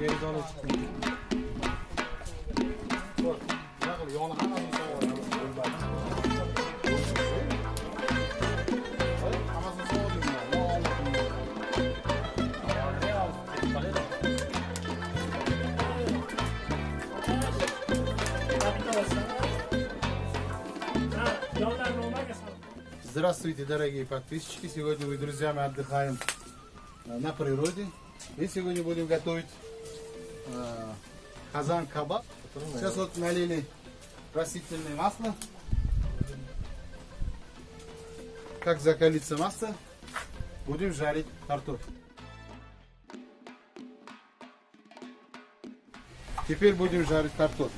Gerizolu çıktı. Здравствуйте, дорогие подписчики! Сегодня мы, друзья, мы отдыхаем на природе. И сегодня будем готовить казан кабаб. Сейчас вот налили растительное масло. Как закалится масло, будем жарить картофель. Теперь будем жарить картофель.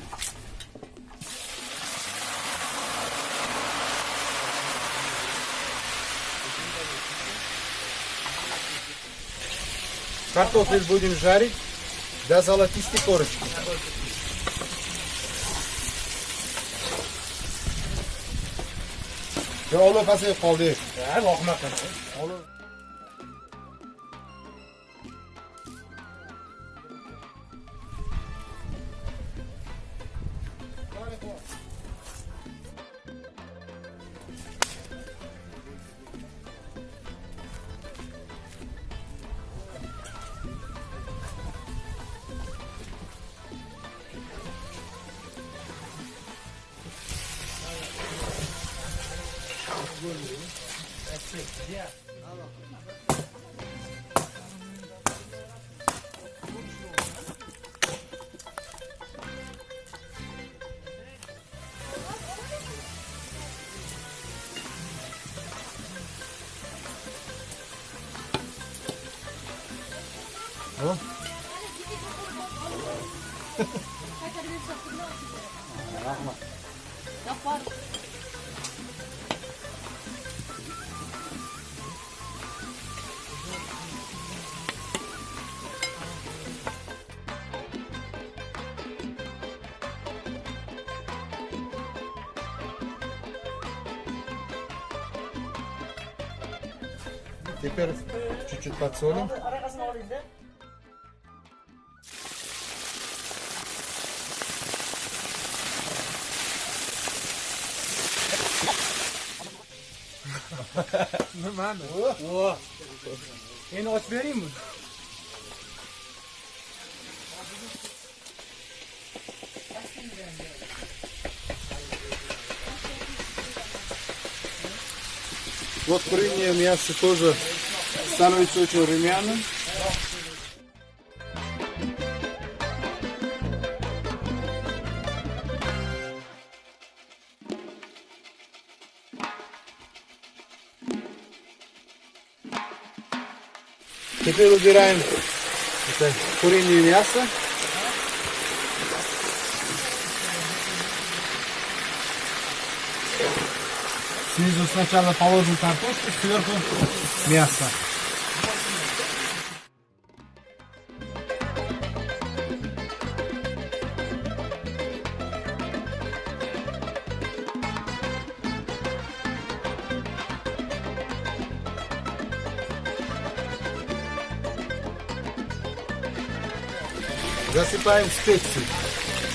Картофель будем жарить до золотистой корочки. Olib pasayib qoldi. Ha, vaqma qildi. Olib. Теперь чуть-чуть подсолим. Nurmami? O. Endi ochib beraymi? Вот куриное мясо тоже становится очень румяным. Теперь убираем это куриное мясо. Снизу сначала положим картошку, сверху мясо. Засыпаем специи.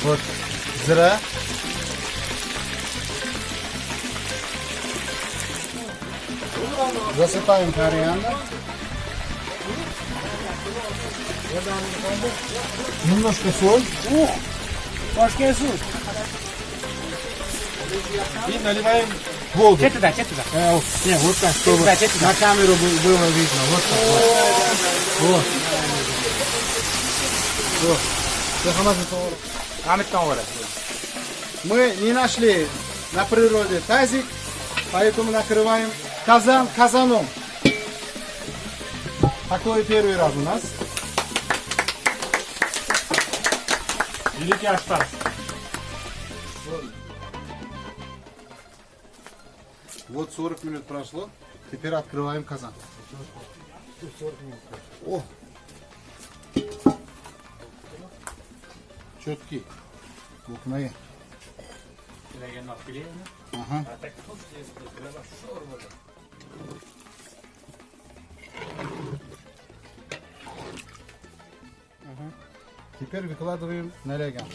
Вот зира. Засыпаем кориандр. Немножко соль. Ух! Toshkent suv. И наливаем воду. Chetida. Не, вот так, чтобы на камеру было видно. Вот так. Вот. Вот. Мы не нашли на природе тазик, поэтому накрываем казаном. Такой первый раз у нас. Великий аштар. Вот 40 минут прошло. Теперь открываем казан. О! Четкий. Букмай. Ага. Ага. Теперь выкладываем на леган.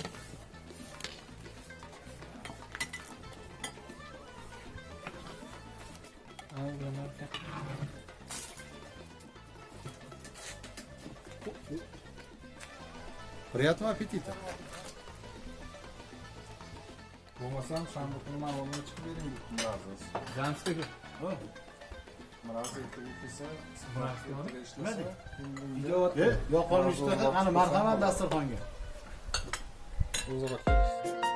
Приятного аппетита! Bo'lmasam shanba kuni man olib chiqib bering mrazasi. Ganskiga. Mrazasi kelsa, Nima? Yo'qolmishda ana marhamat dasturxonga. o'zi bakteriya.